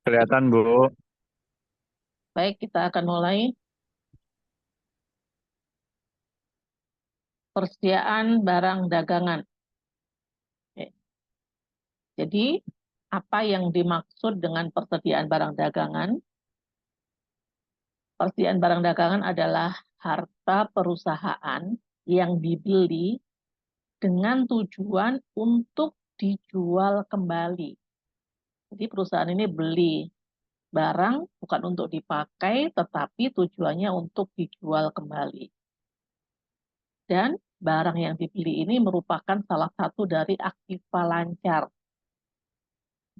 Kelihatan, Bu. Baik, kita akan mulai persediaan barang dagangan. Oke. Jadi, apa yang dimaksud dengan persediaan barang dagangan? Persediaan barang dagangan adalah harta perusahaan yang dibeli dengan tujuan untuk dijual kembali. Jadi, perusahaan ini beli barang bukan untuk dipakai, tetapi tujuannya untuk dijual kembali. Dan barang yang dibeli ini merupakan salah satu dari aktiva lancar.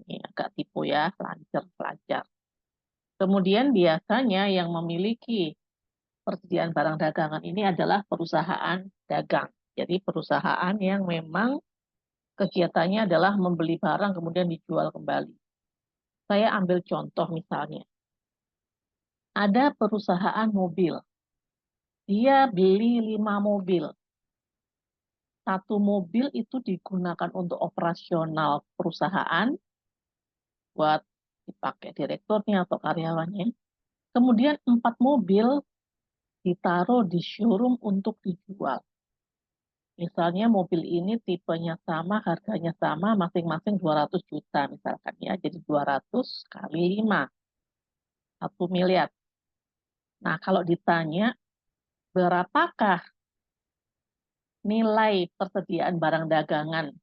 Ini agak tipu ya, lancar. Kemudian biasanya yang memiliki persediaan barang dagangan ini adalah perusahaan dagang. Jadi perusahaan yang memang kegiatannya adalah membeli barang kemudian dijual kembali. Saya ambil contoh misalnya, ada perusahaan mobil. Dia beli 5 mobil. Satu mobil itu digunakan untuk operasional perusahaan, buat dipakai direkturnya atau karyawannya. Kemudian 4 mobil ditaruh di showroom untuk dijual. Misalnya mobil ini tipenya sama, harganya sama, masing-masing 200 juta misalkan ya. Jadi 200 kali 5, 1 miliar. Nah, kalau ditanya berapakah nilai persediaan barang dagangan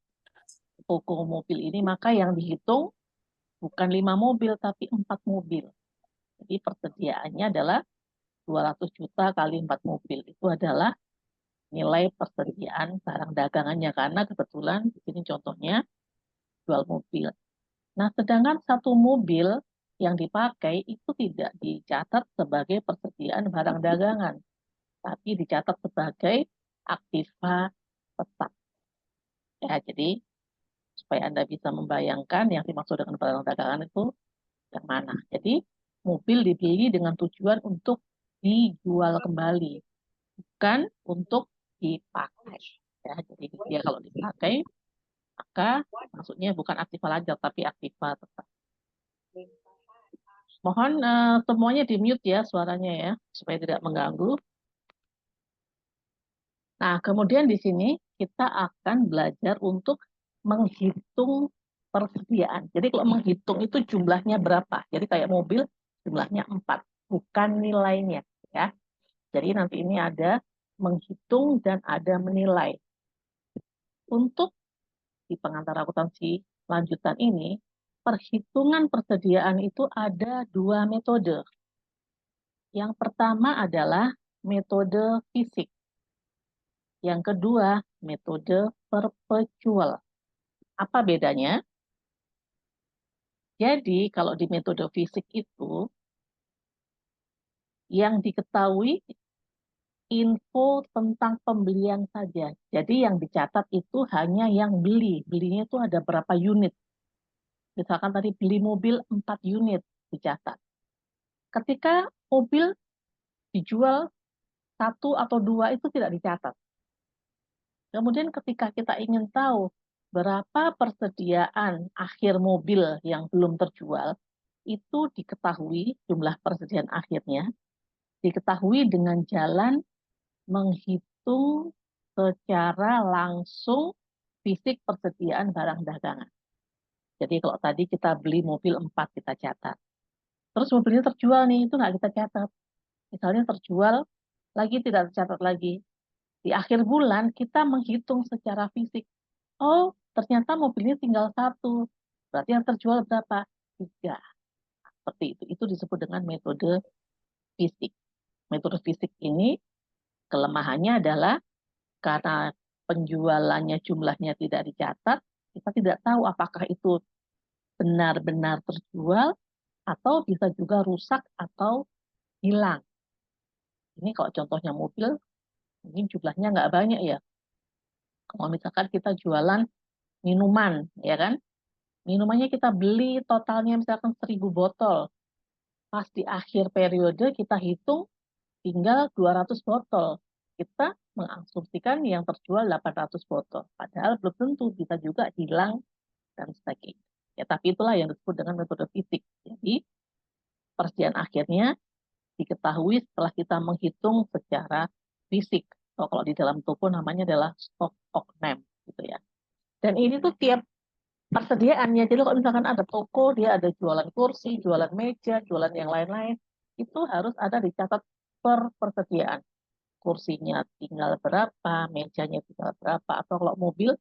toko mobil ini, maka yang dihitung bukan 5 mobil, tapi 4 mobil. Jadi persediaannya adalah 200 juta kali 4 mobil. Itu adalah nilai persediaan barang dagangannya, karena kebetulan di sini contohnya jual mobil. Nah, sedangkan satu mobil yang dipakai itu tidak dicatat sebagai persediaan barang dagangan, tapi dicatat sebagai aktiva tetap. Ya, jadi supaya Anda bisa membayangkan yang dimaksud dengan barang dagangan itu yang mana. Jadi mobil dibeli dengan tujuan untuk dijual kembali, bukan untuk dipakai. Ya, jadi dia kalau dipakai maka maksudnya bukan aktiva lancar tapi aktiva tetap. Mohon semuanya di mute ya suaranya ya supaya tidak mengganggu. Nah, kemudian di sini kita akan belajar untuk menghitung persediaan. Jadi kalau menghitung itu jumlahnya berapa? Jadi kayak mobil jumlahnya 4, bukan nilainya ya. Jadi nanti ini ada menghitung dan ada menilai. Untuk di pengantar akuntansi lanjutan ini, perhitungan persediaan itu ada 2 metode. Yang pertama adalah metode fisik. Yang kedua, metode perpetual. Apa bedanya? Jadi, kalau di metode fisik itu, yang diketahui info tentang pembelian saja. Jadi, yang dicatat itu hanya yang beli. Belinya itu ada berapa unit. Misalkan tadi beli mobil 4 unit dicatat. Ketika mobil dijual 1 atau 2 itu tidak dicatat. Kemudian ketika kita ingin tahu berapa persediaan akhir mobil yang belum terjual, itu diketahui jumlah persediaan akhirnya, diketahui dengan jalan menghitung secara langsung fisik persediaan barang dagangan. Jadi kalau tadi kita beli mobil 4 kita catat. Terus mobilnya terjual nih, itu nggak kita catat. Misalnya terjual, lagi tidak tercatat lagi. Di akhir bulan kita menghitung secara fisik. Oh, ternyata mobilnya tinggal 1. Berarti yang terjual berapa? 3. Seperti itu. Itu disebut dengan metode fisik. Metode fisik ini kelemahannya adalah karena penjualannya jumlahnya tidak dicatat, kita tidak tahu apakah itu benar-benar terjual atau bisa juga rusak atau hilang. Ini kalau contohnya mobil, mungkin jumlahnya nggak banyak ya. Kalau misalkan kita jualan minuman, ya kan? Minumannya kita beli totalnya misalkan 1.000 botol. Pas di akhir periode kita hitung tinggal 200 botol. Kita mengasumsikan yang terjual 800 botol. Padahal belum tentu, bisa juga hilang dan sebagainya. Ya, tapi itulah yang disebut dengan metode fisik. Jadi persediaan akhirnya diketahui setelah kita menghitung secara fisik. So, kalau di dalam toko namanya adalah stock oknam gitu ya. Dan ini tuh tiap persediaannya. Jadi kalau misalkan ada toko, dia ada jualan kursi, jualan meja, jualan yang lain-lain, itu harus ada dicatat per persediaan. Kursinya tinggal berapa, mejanya tinggal berapa, atau kalau mobil,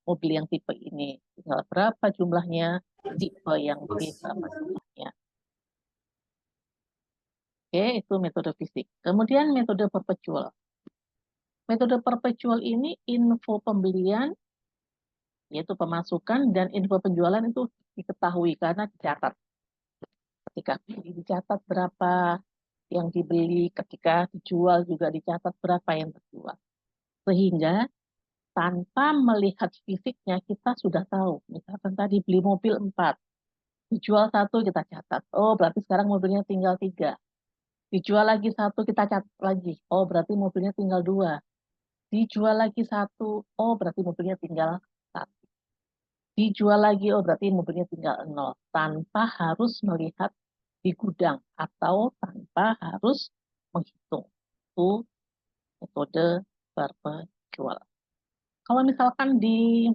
mobil yang tipe ini tinggal berapa jumlahnya, tipe yang B berapa jumlahnya. Oke, itu metode fisik. Kemudian metode perpetual. Metode perpetual ini info pembelian, yaitu pemasukan, dan info penjualan itu diketahui karena dicatat. Ketika beli dicatat berapa yang dibeli, ketika dijual juga dicatat berapa yang terjual. Sehingga tanpa melihat fisiknya kita sudah tahu. Misalkan tadi beli mobil 4, dijual 1 kita catat. Oh, berarti sekarang mobilnya tinggal 3. Dijual lagi 1 kita catat lagi. Oh, berarti mobilnya tinggal 2. Dijual lagi 1, oh berarti mobilnya tinggal 1. Dijual lagi, oh berarti mobilnya tinggal 0. Tanpa harus melihat di gudang atau tanpa harus menghitung. Itu metode perpetual. Kalau misalkan di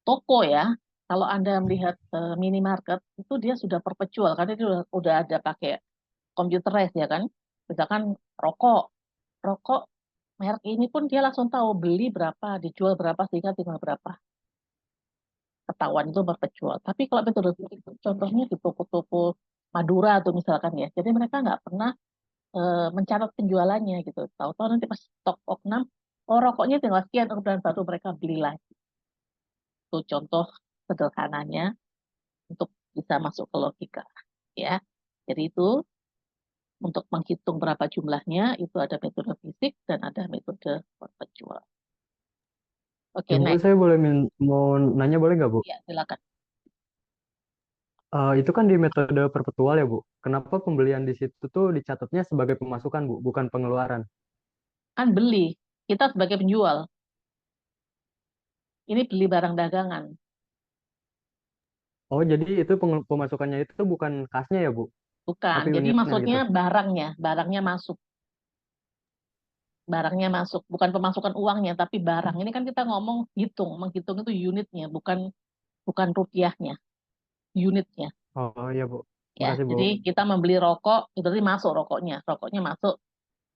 toko ya, kalau Anda melihat minimarket, itu dia sudah perpetual, karena dia udah ada pakai computerized ya kan. Misalkan rokok, rokok merek ini pun dia langsung tahu beli berapa, dijual berapa, sehingga tinggal berapa. Ketahuan itu perpetual. Tapi kalau metode fisik, contohnya di toko-toko Madura tuh misalkan ya, jadi mereka nggak pernah mencatat penjualannya gitu. Tahu-tahu nanti pas stok oknam, oh rokoknya tinggal sekian, kemudian baru mereka beli lagi. Itu contoh sederhananya untuk bisa masuk ke logika. Ya, jadi itu untuk menghitung berapa jumlahnya itu ada metode fisik dan ada metode perpetual. Oke, Bu, next. saya boleh mau nanya boleh nggak, Bu? Ya, silakan. Itu kan di metode perpetual ya, Bu. Kenapa pembelian di situ tuh dicatatnya sebagai pemasukan, Bu, bukan pengeluaran? Kan beli, kita sebagai penjual, ini beli barang dagangan. Oh, jadi itu pemasukannya itu bukan kasnya ya, Bu, Bukan. tapi Jadi unitnya maksudnya gitu. barangnya masuk. Barangnya masuk, bukan pemasukan uangnya, tapi barang. Ini kan kita ngomong hitung, menghitung itu unitnya, bukan bukan rupiahnya, unitnya. Oh iya, Bu. Ya, Makasih, Bu. jadi kita membeli rokok, itu berarti masuk rokoknya. Rokoknya masuk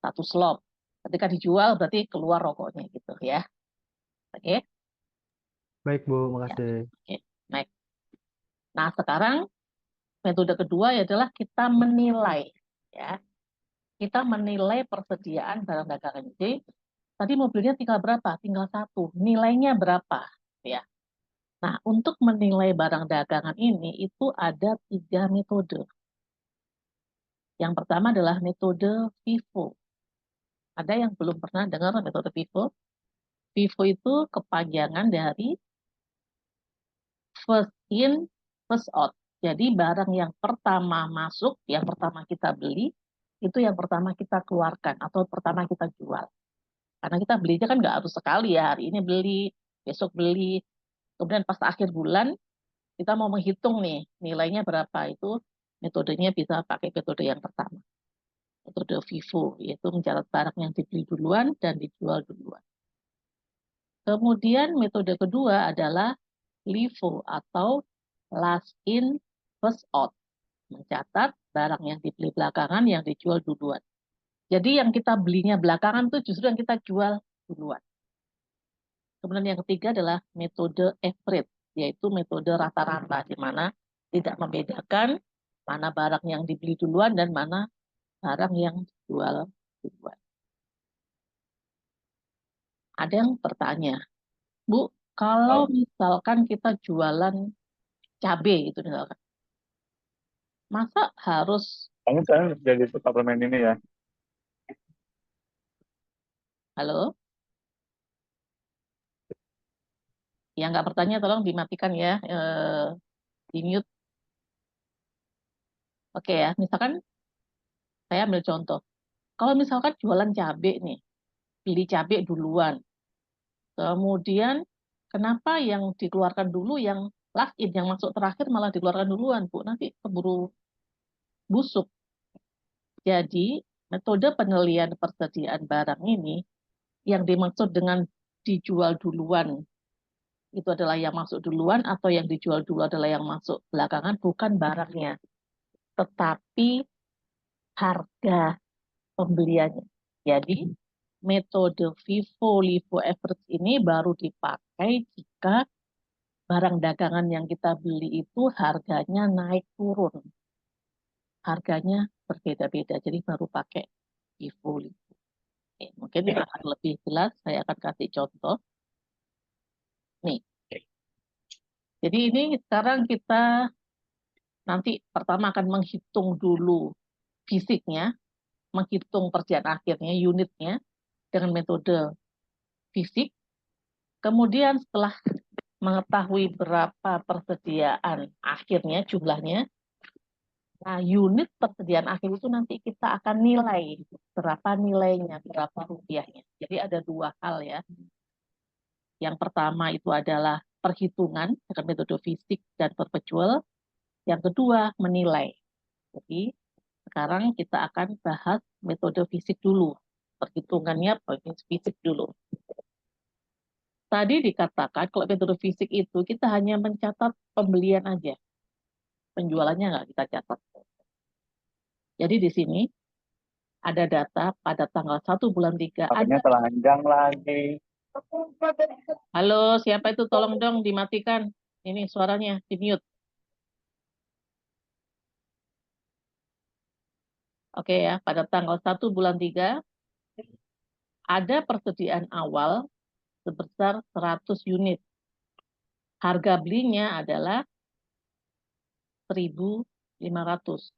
1 slop. Ketika dijual berarti keluar rokoknya gitu ya. Oke, Baik, Bu. ya. Makasih. Oke. Baik. Nah, sekarang metode kedua adalah kita menilai ya. Kita menilai persediaan barang dagangan. Jadi, tadi mobilnya tinggal berapa? Tinggal 1. Nilainya berapa? Ya. Nah, untuk menilai barang dagangan ini itu ada 3 metode. Yang pertama adalah metode FIFO. Ada yang belum pernah dengar metode FIFO? FIFO itu kepanjangan dari first in, first out. Jadi barang yang pertama masuk, yang pertama kita beli, itu yang pertama kita keluarkan atau pertama kita jual. Karena kita belinya kan nggak harus sekali ya, hari ini beli, besok beli, kemudian pas akhir bulan kita mau menghitung nih nilainya berapa, itu metodenya bisa pakai metode yang pertama, metode FIFO, yaitu mencatat barang yang dibeli duluan dan dijual duluan. Kemudian metode kedua adalah LIFO atau last in first out, mencatat barang yang dibeli belakangan yang dijual duluan. Jadi yang kita belinya belakangan itu justru yang kita jual duluan. Kemudian yang ketiga adalah metode average, yaitu metode rata-rata, di mana tidak membedakan mana barang yang dibeli duluan dan mana barang yang dijual duluan. Ada yang bertanya, Bu, kalau Baik. misalkan kita jualan cabai gitu misalkan, masa harus, Kamu sekarang jadi suplemen ini ya. halo, yang nggak bertanya tolong dimatikan ya, di mute. Oke ya, misalkan saya ambil contoh, kalau misalkan jualan cabai nih, beli cabai duluan, kemudian kenapa yang dikeluarkan dulu yang last in yang masuk terakhir malah dikeluarkan duluan, Bu. Nanti keburu busuk. Jadi, metode penilaian persediaan barang ini yang dimaksud dengan dijual duluan itu adalah yang masuk duluan atau yang dijual dulu adalah yang masuk belakangan, bukan barangnya, tetapi harga pembeliannya. Jadi, metode FIFO-LIFO average ini baru dipakai jika barang dagangan yang kita beli itu harganya naik turun. Harganya berbeda-beda, jadi baru pakai FIFO-LIFO. Mungkin akan lebih jelas, saya akan kasih contoh. Nih. Jadi ini sekarang kita nanti pertama akan menghitung dulu fisiknya, menghitung persediaan akhirnya, unitnya, dengan metode fisik. Kemudian setelah mengetahui berapa persediaan akhirnya, jumlahnya, nah unit persediaan akhir itu nanti kita akan nilai, berapa nilainya, berapa rupiahnya. Jadi ada dua hal ya. Yang pertama itu adalah perhitungan dengan metode fisik dan perpetual. Yang kedua, menilai. Jadi, sekarang kita akan bahas metode fisik dulu. Perhitungannya fisik dulu. Tadi dikatakan kalau metode fisik itu kita hanya mencatat pembelian aja. Penjualannya nggak kita catat. Jadi di sini ada data pada tanggal 1 bulan 3. Apanya telanjang lagi. Halo, siapa itu? Tolong dong dimatikan. Ini suaranya, di-mute. Oke ya, pada tanggal 1 bulan 3 ada persediaan awal sebesar 100 unit. Harga belinya adalah 1.500.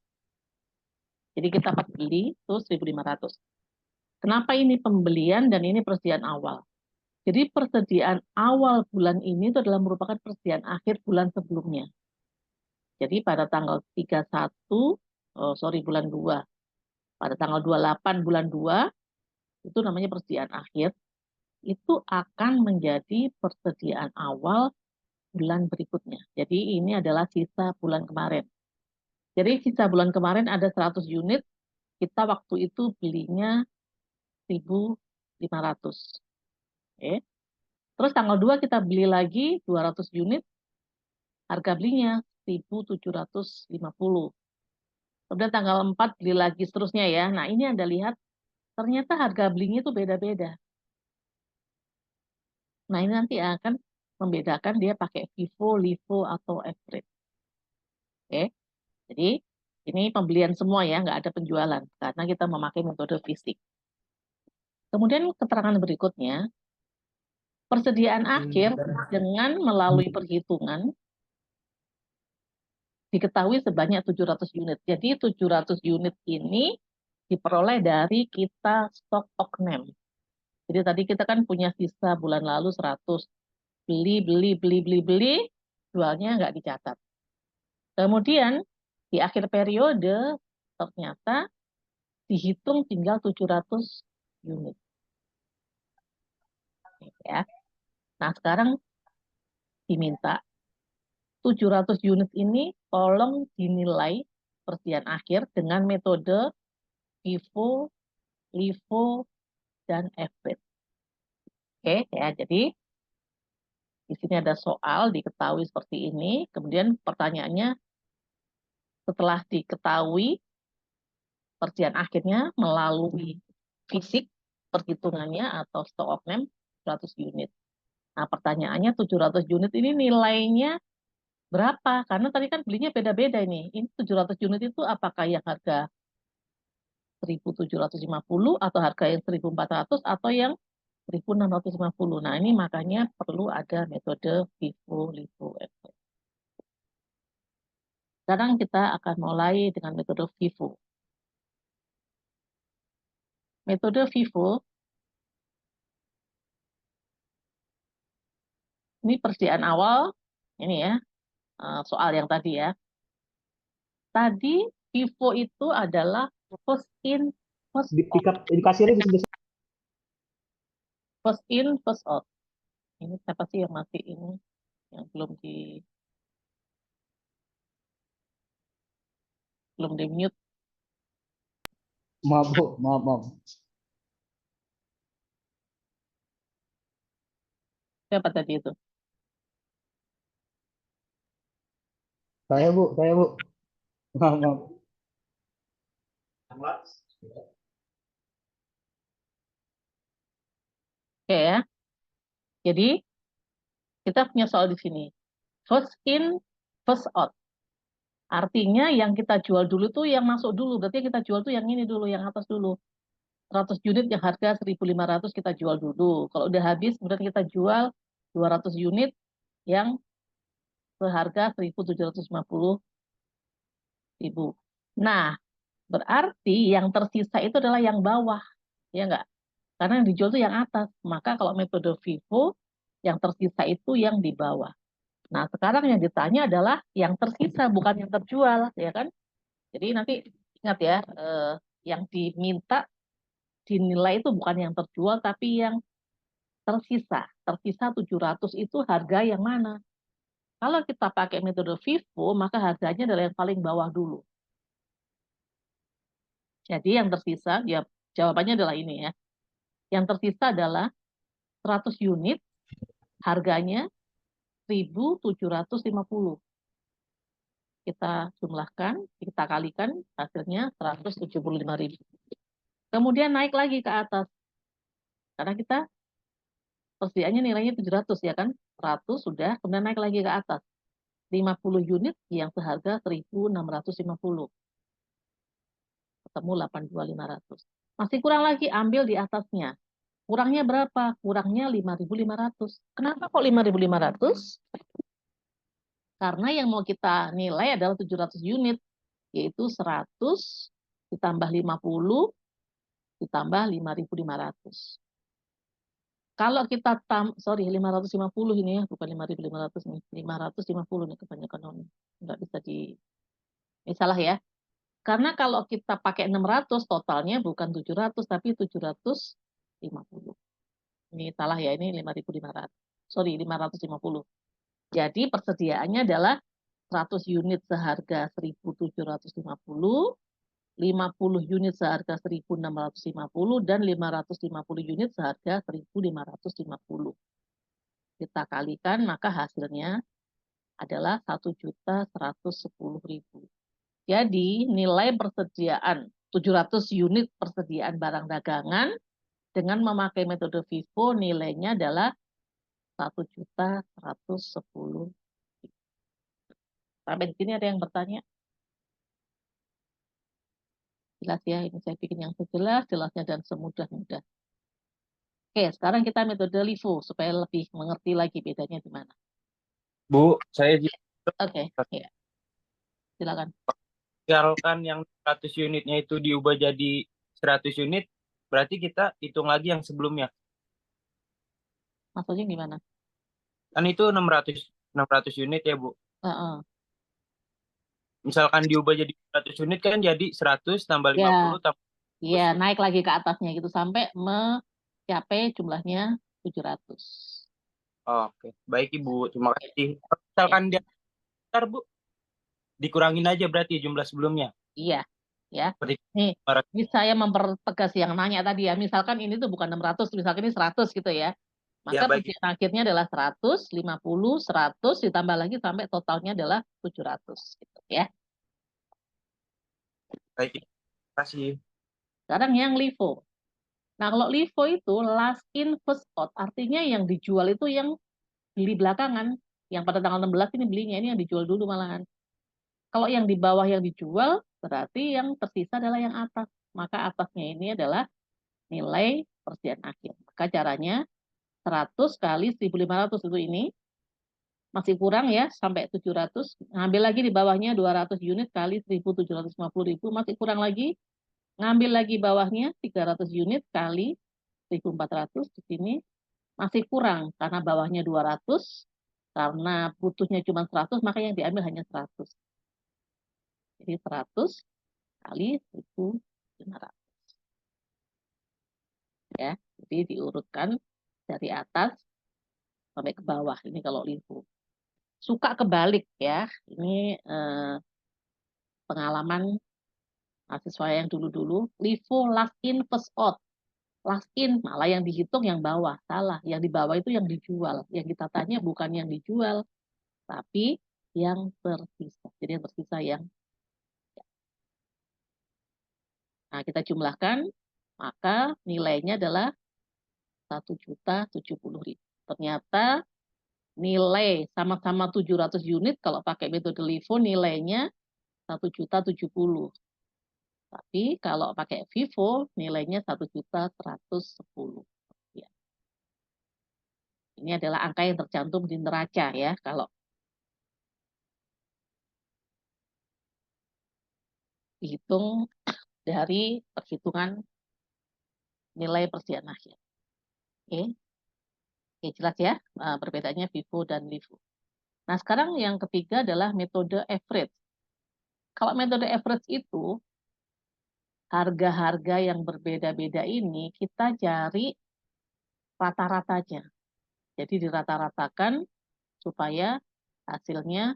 Jadi kita beli itu 1.500. Kenapa ini pembelian dan ini persediaan awal? Jadi persediaan awal bulan ini itu adalah merupakan persediaan akhir bulan sebelumnya. Jadi pada tanggal 31, bulan 2. Pada tanggal 28 bulan 2, itu namanya persediaan akhir, itu akan menjadi persediaan awal bulan berikutnya. Jadi ini adalah sisa bulan kemarin. Jadi sisa bulan kemarin ada 100 unit, kita waktu itu belinya 1.500. Oke. Terus tanggal 2 kita beli lagi 200 unit, harga belinya 1.750. Kemudian tanggal 4 beli lagi seterusnya ya. Nah ini Anda lihat, ternyata harga belinya itu beda-beda. Nah ini nanti akan membedakan dia pakai FIFO, LIFO, atau average. Oke, jadi ini pembelian semua ya, nggak ada penjualan, karena kita memakai metode fisik. Kemudian keterangan berikutnya, persediaan akhir dengan melalui perhitungan diketahui sebanyak 700 unit. Jadi 700 unit ini diperoleh dari kita stok oknem. Jadi tadi kita kan punya sisa bulan lalu 100. Beli, jualnya nggak dicatat. Kemudian di akhir periode ternyata dihitung tinggal 700 unit. Ya. Nah sekarang diminta 700 unit ini tolong dinilai persediaan akhir dengan metode FIFO, LIFO, dan average. Oke, ya, jadi di sini ada soal diketahui seperti ini. Kemudian pertanyaannya, setelah diketahui persediaan akhirnya melalui fisik perhitungannya atau stok oknem 100 unit. Nah, pertanyaannya 700 unit ini nilainya berapa? Karena tadi kan belinya beda-beda ini. Ini 700 unit itu apakah yang harga 1.750 atau harga yang 1.400 atau yang 1.650. Nah, ini makanya perlu ada metode FIFO, LIFO, average. Sekarang kita akan mulai dengan metode FIFO. Metode FIFO, ini persediaan awal, ini ya, soal yang tadi ya. Tadi FIFO itu adalah first in, first out. First in, first out. Ini siapa sih yang masih ini, yang belum di belum di mute. Maaf, Bu. Maaf, maaf. Siapa tadi itu? Saya, Bu. Saya, Bu. Maaf, maaf. Oke ya. Jadi kita punya soal di sini. First in, first out. Artinya yang kita jual dulu tuh yang masuk dulu. Berarti yang kita jual tuh yang ini dulu, yang atas dulu. 100 unit yang harga 1.500 kita jual dulu. Kalau udah habis, kemudian kita jual 200 unit yang seharga 1.750.000. Nah, berarti yang tersisa itu adalah yang bawah. Ya enggak? Karena yang dijual itu yang atas. Maka kalau metode FIFO, yang tersisa itu yang di bawah. Nah, sekarang yang ditanya adalah yang tersisa, bukan yang terjual. Ya kan? Jadi nanti ingat ya, yang diminta dinilai itu bukan yang terjual, tapi yang tersisa. Tersisa 700 itu harga yang mana? Kalau kita pakai metode FIFO, maka harganya adalah yang paling bawah dulu. Jadi yang tersisa, ya jawabannya adalah ini ya. Yang tersisa adalah 100 unit, harganya 1.750. Kita jumlahkan, kita kalikan, hasilnya 175.000. Kemudian naik lagi ke atas. Karena kita persediaannya nilainya 700 ya kan. 100 sudah, kemudian naik lagi ke atas. 50 unit yang seharga 1.650. Ketemu 82.500. Masih kurang lagi, ambil di atasnya. Kurangnya berapa? Kurangnya 5.500. Kenapa kok 5.500? Karena yang mau kita nilai adalah 700 unit, yaitu 100 ditambah 50 ditambah 5.500. Kalau kita 550 ini ya, bukan 5.500 nih, 550 nih kebanyakan nggak bisa salah ya. Karena kalau kita pakai 600 totalnya bukan 700 tapi 750. Ini salah ya, ini 5.500. 550. Jadi persediaannya adalah 100 unit seharga 1.750, 50 unit seharga 1.650, dan 550 unit seharga 1.550. Kita kalikan, maka hasilnya adalah 1.110.000. Jadi nilai persediaan 700 unit persediaan barang dagangan dengan memakai metode FIFO nilainya adalah 1.110.000. Sampai di sini ada yang bertanya? Jelas ya, ini saya bikin yang sejelas-jelasnya dan semudah-mudah. Oke, sekarang kita metode LIFO supaya lebih mengerti lagi bedanya di mana. Bu, saya Oke, ya. Silakan. misalkan yang 100 unitnya itu diubah jadi 100 unit, berarti kita hitung lagi yang sebelumnya. Maksudnya gimana? Kan itu 600 unit ya, Bu. Uh-uh. Misalkan diubah jadi 100 unit kan jadi 100 tambah 50 tambah Ya, naik lagi ke atasnya gitu sampai mencapai jumlahnya 700. Oke, baik Ibu. Terima kasih. Misalkan dia besar, Bu, dikurangin aja berarti jumlah sebelumnya. Iya, ya. Seperti Nih, ibarat- ini saya mempertegas yang nanya tadi ya. Misalkan ini tuh bukan 600, misalkan ini 100 gitu ya. ya Maka baik. persediaan akhirnya adalah 100, 50, 100 ditambah lagi sampai totalnya adalah 700 gitu ya. Baik. Terima kasih. Sekarang yang LIFO. Nah, kalau LIFO itu last in first out, artinya yang dijual itu yang beli belakangan. Yang pada tanggal 16 ini belinya, ini yang dijual dulu malahan. Kalau yang di bawah yang dijual, berarti yang tersisa adalah yang atas. Maka atasnya ini adalah nilai persediaan akhir. Maka caranya 100 kali 1.500 itu ini masih kurang ya sampai 700. Ngambil lagi di bawahnya 200 unit kali 1.750.000 masih kurang lagi. Ngambil lagi bawahnya 300 unit kali 1.400 di sini masih kurang karena bawahnya 200. Karena butuhnya cuma 100 maka yang diambil hanya 100. Jadi 100 kali 1.500. Ya, jadi diurutkan dari atas sampai ke bawah. Ini kalau LIFO. Suka kebalik ya. Ini pengalaman Mahasiswa yang dulu-dulu, LIFO last in first out. Last in, malah yang dihitung yang bawah. Salah, yang di bawah itu yang dijual. Yang kita tanya bukan yang dijual, tapi yang tersisa. Jadi yang tersisa yang... Nah, kita jumlahkan, maka nilainya adalah 1.070.000. Ternyata nilai sama-sama 700 unit, kalau pakai metode LIFO nilainya 1.070.000. Tapi kalau pakai FIFO nilainya 1.110.000. Ya. Ini adalah angka yang tercantum di neraca ya. Kalau dihitung dari perhitungan nilai persediaan akhir. Oke. Oke, jelas ya perbedaannya FIFO dan LIFO. Nah, sekarang yang ketiga adalah metode average. Kalau metode average itu harga-harga yang berbeda-beda ini kita cari rata-ratanya. Jadi dirata-ratakan supaya hasilnya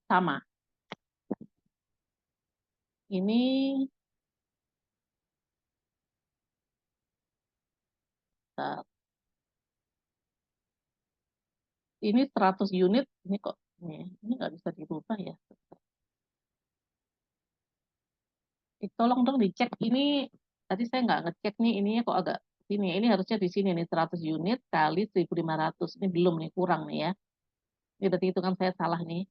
sama. Ini ini 100 unit, ini kok ini nggak bisa dirubah ya. Tolong dong dicek ini, tadi saya nggak ngecek nih, ininya kok agak sini. Ini harusnya di sini nih 100 unit kali 1.500. Ini belum nih, kurang nih ya. Ini berarti hitungan saya salah nih.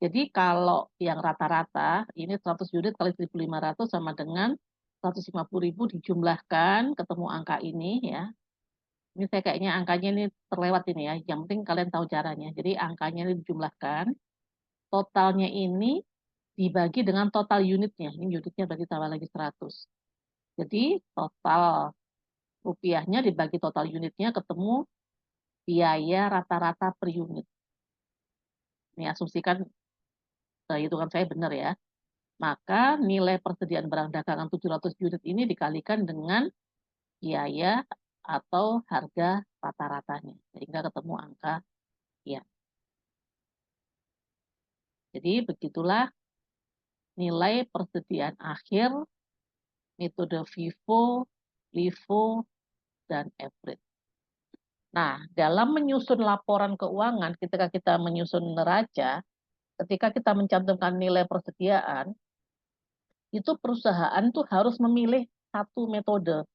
Jadi kalau yang rata-rata ini 100 unit kali 1.500 sama dengan 150.000 dijumlahkan ketemu angka ini ya. Ini saya kayaknya angkanya ini terlewat ini ya. Yang penting kalian tahu caranya. Jadi angkanya ini dijumlahkan. Totalnya ini dibagi dengan total unitnya. Ini unitnya berarti tambah lagi 100. Jadi total rupiahnya dibagi total unitnya ketemu biaya rata-rata per unit. Ini asumsikan hitungan saya benar ya. Maka nilai persediaan barang dagangan 700 unit ini dikalikan dengan biaya atau harga rata-ratanya. Sehingga ketemu angka ya. Jadi begitulah nilai persediaan akhir metode FIFO, LIFO, dan average. Nah, dalam menyusun laporan keuangan, ketika kita menyusun neraca, ketika kita mencantumkan nilai persediaan, itu perusahaan tuh harus memilih satu metode.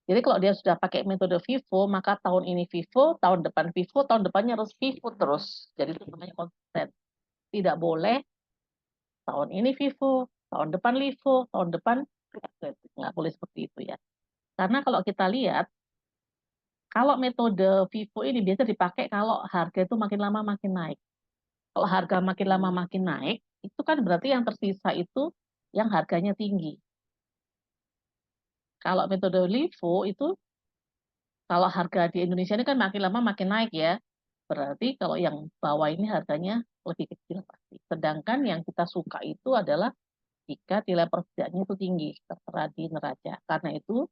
Jadi kalau dia sudah pakai metode FIFO, maka tahun ini FIFO, tahun depan FIFO, tahun depannya harus FIFO terus. Jadi itu namanya konsisten. Tidak boleh tahun ini FIFO, tahun depan LIFO, tahun depan nggak boleh seperti itu ya. Karena kalau kita lihat, kalau metode FIFO ini biasa dipakai kalau harga itu makin lama makin naik. Kalau harga makin lama makin naik, itu kan berarti yang tersisa itu yang harganya tinggi. Kalau metode LIFO itu, kalau harga di Indonesia ini kan makin lama makin naik ya. Berarti kalau yang bawah ini harganya lebih kecil pasti. Sedangkan yang kita suka itu adalah jika nilai persediaannya itu tinggi, tertera di neraca. Karena itu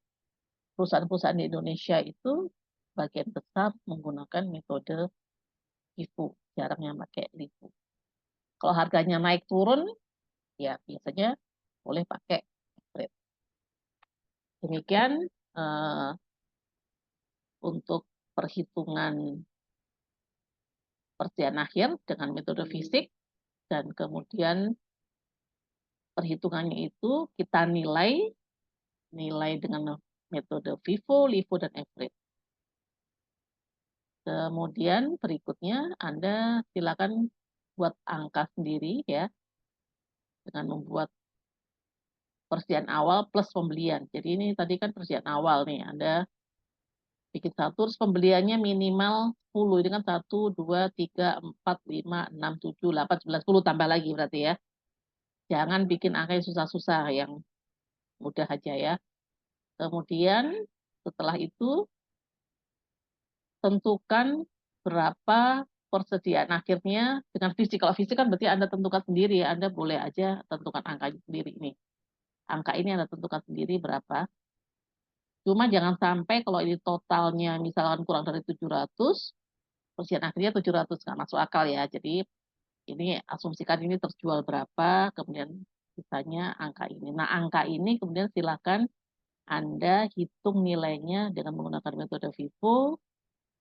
perusahaan-perusahaan di Indonesia itu bagian besar menggunakan metode FIFO, jarang yang pakai LIFO. Kalau harganya naik turun, ya biasanya boleh pakai spread. Demikian untuk perhitungan persediaan akhir dengan metode fisik, dan kemudian perhitungannya itu kita nilai dengan metode FIFO, LIFO, dan average. Kemudian berikutnya Anda silakan buat angka sendiri ya, dengan membuat persediaan awal plus pembelian. Jadi ini tadi kan persediaan awal nih, Anda bikin satu, terus pembeliannya minimal 10. Ini kan 1, 2, 3, 4, 5, 6, 7, 8, 9, 10 tambah lagi berarti ya. Jangan bikin angka yang susah-susah, yang mudah aja ya. Kemudian setelah itu tentukan berapa persediaan akhirnya dengan fisik. Kalau fisik kan berarti Anda tentukan sendiri ya. Anda boleh aja tentukan angkanya sendiri ini. Angka ini Anda tentukan sendiri berapa. Cuma jangan sampai kalau ini totalnya misalkan kurang dari 700, persediaan akhirnya 700, nggak masuk akal ya. Jadi ini asumsikan ini terjual berapa, kemudian sisanya angka ini. Nah, angka ini kemudian silakan Anda hitung nilainya dengan menggunakan metode FIFO,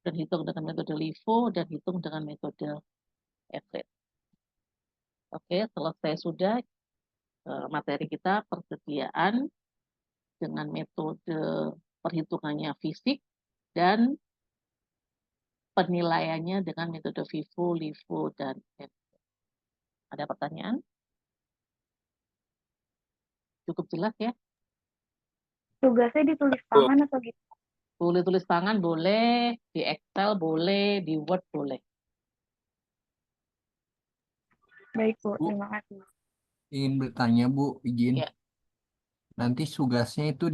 dan hitung dengan metode LIFO, dan hitung dengan metode average. Oke, selesai sudah materi kita persediaan dengan metode perhitungannya fisik dan penilaiannya dengan metode FIFO, LIFO, dan average. Ada pertanyaan? Cukup jelas ya? Tugasnya ditulis tangan atau gitu? Boleh tulis tangan, boleh. Di Excel boleh, di Word boleh. Baik, Bu. Bu. Terima kasih. Ingin bertanya Bu, izin. Ya. Nanti tugasnya itu